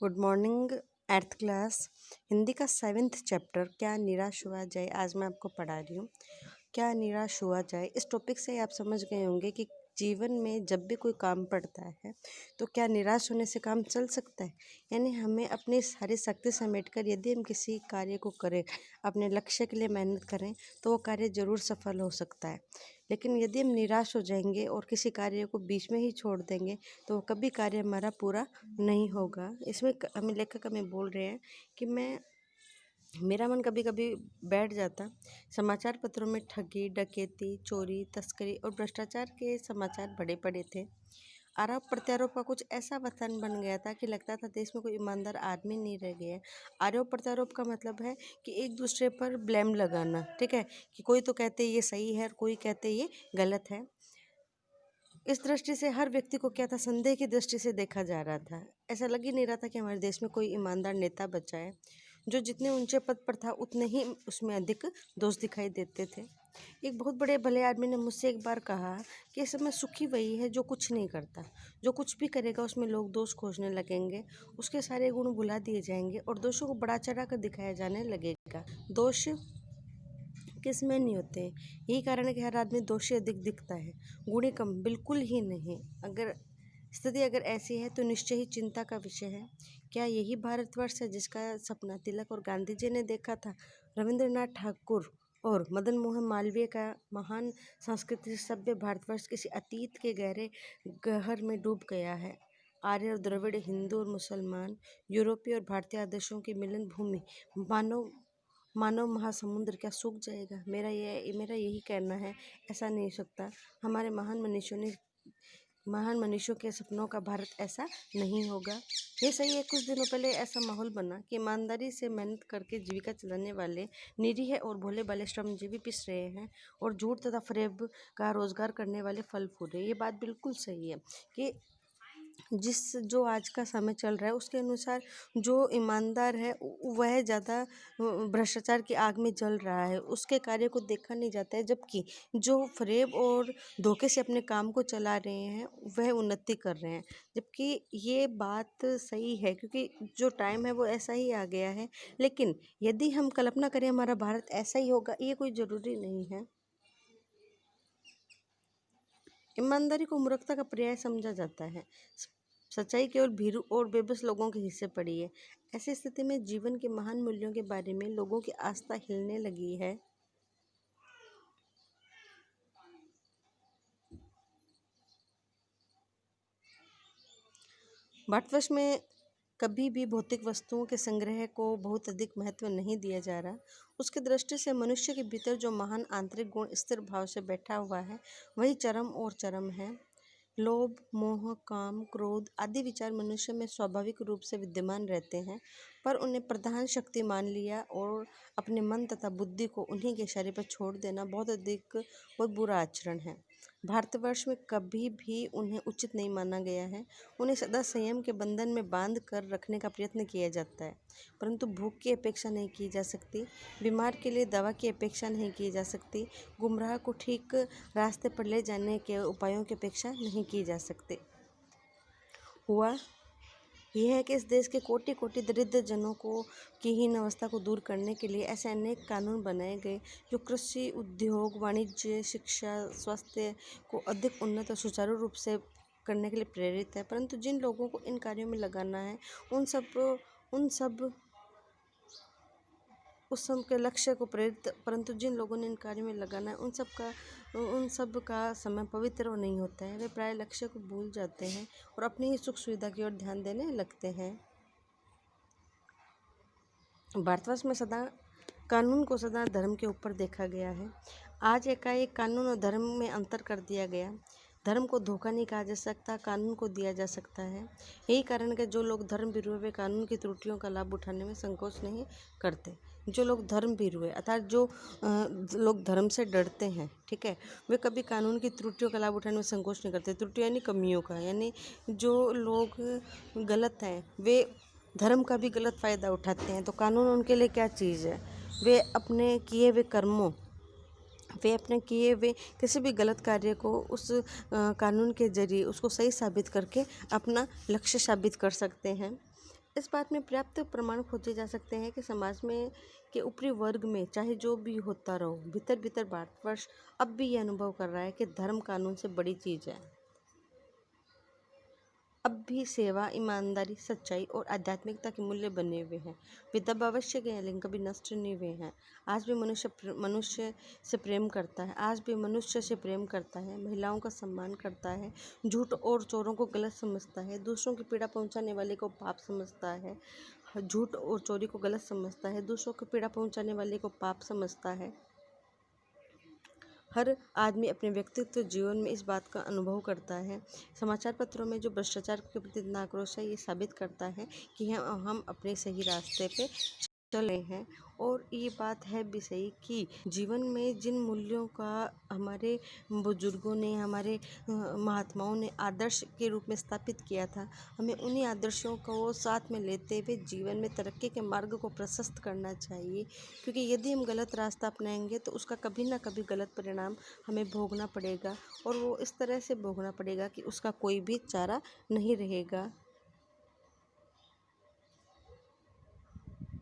Good morning eighth class Hindi का 7th chapter क्या निराश हुआ जाए आज मैं आपको पढ़ा रही हूँ। क्या निराश हुआ जाए, इस टॉपिक से आप समझ गए होंगे कि जीवन में जब भी कोई काम पड़ता है तो क्या निराश होने से काम चल सकता है। यानी हमें अपनी सारी शक्ति समेटकर यदि हम किसी कार्य को करें, अपने लक्ष्य के लिए मेहनत करें तो वो कार्य ज़रूर सफल हो सकता है। लेकिन यदि हम निराश हो जाएंगे और किसी कार्य को बीच में ही छोड़ देंगे तो कभी कार्य हमारा पूरा नहीं होगा। इसमें हमें लेखक हमें बोल रहे हैं कि मेरा मन कभी कभी बैठ जाता। समाचार पत्रों में ठगी, डकैती, चोरी, तस्करी और भ्रष्टाचार के समाचार बड़े पड़े थे। आरोप प्रत्यारोप का कुछ ऐसा वतन बन गया था कि लगता था देश में कोई ईमानदार आदमी नहीं रह गया है। आरोप प्रत्यारोप का मतलब है कि एक दूसरे पर ब्लेम लगाना, ठीक है, कि कोई तो कहते ये सही है और कोई कहते ये गलत है। इस दृष्टि से हर व्यक्ति को क्या था, संदेह की दृष्टि से देखा जा रहा था। ऐसा लग ही नहीं रहा था कि हमारे देश में कोई ईमानदार नेता बचा है। जो जितने ऊंचे पद पर था उतने ही उसमें अधिक दोष दिखाई देते थे। एक बहुत बड़े भले आदमी ने मुझसे एक बार कहा कि इस समय सुखी वही है जो कुछ नहीं करता। जो कुछ भी करेगा उसमें लोग दोष खोजने लगेंगे, उसके सारे गुण भुला दिए जाएंगे और दोषों को बढ़ा चढ़ा कर दिखाया जाने लगेगा। दोष किस में नहीं होते, यही कारण है कि हर आदमी दोषी अधिक दिखता है, गुणी कम बिल्कुल ही नहीं। अगर स्थिति ऐसी है तो निश्चय ही चिंता का विषय है। क्या यही भारतवर्ष है जिसका सपना तिलक और गांधी जी ने देखा था? रविंद्रनाथ ठाकुर और मदन मोहन मालवीय का महान सांस्कृतिक सभ्य भारतवर्ष किसी अतीत के गहरे गहर में डूब गया है। आर्य और द्रविड़, हिंदू और मुसलमान, यूरोपीय और भारतीय आदर्शों की मिलन भूमि मानव महासमुद्र क्या सूख जाएगा? मेरा यही कहना है, ऐसा नहीं हो सकता। हमारे महान मनुष्यों के सपनों का भारत ऐसा नहीं होगा। ये सही है, कुछ दिनों पहले ऐसा माहौल बना कि ईमानदारी से मेहनत करके जीविका चलाने वाले निरीह और भोले भाले श्रमजीवी पिस रहे हैं और झूठ तथा फरेब का रोजगार करने वाले फल फूल रहे हैं। ये बात बिल्कुल सही है कि जो आज का समय चल रहा है उसके अनुसार जो ईमानदार है वह ज़्यादा भ्रष्टाचार की आग में जल रहा है, उसके कार्य को देखा नहीं जाता है। जबकि जो फरेब और धोखे से अपने काम को चला रहे हैं वह उन्नति कर रहे हैं। जबकि ये बात सही है क्योंकि जो टाइम है वो ऐसा ही आ गया है। लेकिन यदि हम कल्पना करें हमारा भारत ऐसा ही होगा, ये कोई ज़रूरी नहीं है। ईमानदारी को मूर्खता का पर्याय समझा जाता है। सच्चाई केवल भीरू और बेबस लोगों के हिस्से पड़ी है। ऐसी स्थिति में जीवन के महान मूल्यों के बारे में लोगों की आस्था हिलने लगी है। भारतवर्ष में कभी भी भौतिक वस्तुओं के संग्रह को बहुत अधिक महत्व नहीं दिया जा रहा। उसकी दृष्टि से मनुष्य के भीतर जो महान आंतरिक गुण स्थिर भाव से बैठा हुआ है वही चरम है। लोभ, मोह, काम, क्रोध आदि विचार मनुष्य में स्वाभाविक रूप से विद्यमान रहते हैं, पर उन्हें प्रधान शक्ति मान लिया और अपने मन तथा बुद्धि को उन्हीं के इशारे पर छोड़ देना बहुत बुरा आचरण है। भारतवर्ष में कभी भी उन्हें उचित नहीं माना गया है। उन्हें सदा संयम के बंधन में बांध कर रखने का प्रयत्न किया जाता है, परंतु भूख की अपेक्षा नहीं की जा सकती, बीमार के लिए दवा की अपेक्षा नहीं की जा सकती, गुमराह को ठीक रास्ते पर ले जाने के उपायों की अपेक्षा नहीं की जा सकती। हुआ यह है कि इस देश के कोटि कोटि दरिद्र जनों की हीन अवस्था को दूर करने के लिए ऐसे अनेक कानून बनाए गए जो कृषि, उद्योग, वाणिज्य, शिक्षा, स्वास्थ्य को अधिक उन्नत और सुचारू रूप से करने के लिए प्रेरित है। परंतु जिन लोगों को इन कार्यों में लगाना है उस सब के लक्ष्य को प्रेरित परंतु जिन लोगों ने इन कार्यों में लगाना है उन सब का समय पवित्र नहीं होता है। वे प्राय लक्ष्य को भूल जाते हैं और अपनी ही सुख सुविधा की ओर ध्यान देने लगते हैं। भारतवर्ष में कानून को सदा धर्म के ऊपर देखा गया है। आज एकाएक कानून और धर्म में अंतर कर दिया गया। धर्म को धोखा नहीं कहा जा सकता, कानून को दिया जा सकता है। यही कारण है कि जो लोग धर्म भीरू वे कानून की त्रुटियों का लाभ उठाने में संकोच नहीं करते। जो लोग धर्म भीरू है अर्थात जो लोग धर्म से डरते हैं, ठीक है, वे कभी कानून की त्रुटियों का लाभ उठाने में संकोच नहीं करते। त्रुटि यानी कमियों का, यानी जो लोग गलत हैं वे धर्म का भी गलत फ़ायदा उठाते हैं। तो कानून उनके लिए क्या चीज़ है? वे अपने किए हुए किसी भी गलत कार्य को उस कानून के जरिए उसको सही साबित करके अपना लक्ष्य साबित कर सकते हैं। इस बात में पर्याप्त प्रमाण खोजे जा सकते हैं कि समाज में के ऊपरी वर्ग में चाहे जो भी होता रहो, भीतर भीतर भारतवर्ष अब भी यह अनुभव कर रहा है कि धर्म कानून से बड़ी चीज़ है। अब भी सेवा, ईमानदारी, सच्चाई और आध्यात्मिकता के मूल्य बने हुए हैं। वे तब अवश्य गए लेकिन कभी नष्ट नहीं हुए हैं। आज भी मनुष्य से प्रेम करता है, आज भी मनुष्य से प्रेम करता है, महिलाओं का सम्मान करता है, झूठ और चोरों को गलत समझता है, दूसरों की पीड़ा पहुंचाने वाले को पाप समझता है, झूठ और चोरी को गलत समझता है, दूसरों को पीड़ा पहुंचाने वाले को पाप समझता है। हर आदमी अपने व्यक्तित्व जीवन में इस बात का अनुभव करता है। समाचार पत्रों में जो भ्रष्टाचार के प्रति इतना आक्रोश है, ये साबित करता है कि हम अपने सही रास्ते पे चल रहे हैं। और ये बात है भी सही कि जीवन में जिन मूल्यों का हमारे बुजुर्गों ने, हमारे महात्माओं ने आदर्श के रूप में स्थापित किया था, हमें उन्हीं आदर्शों को साथ में लेते हुए जीवन में तरक्की के मार्ग को प्रशस्त करना चाहिए। क्योंकि यदि हम गलत रास्ता अपनाएंगे तो उसका कभी ना कभी गलत परिणाम हमें भोगना पड़ेगा, और वो इस तरह से भोगना पड़ेगा कि उसका कोई भी चारा नहीं रहेगा।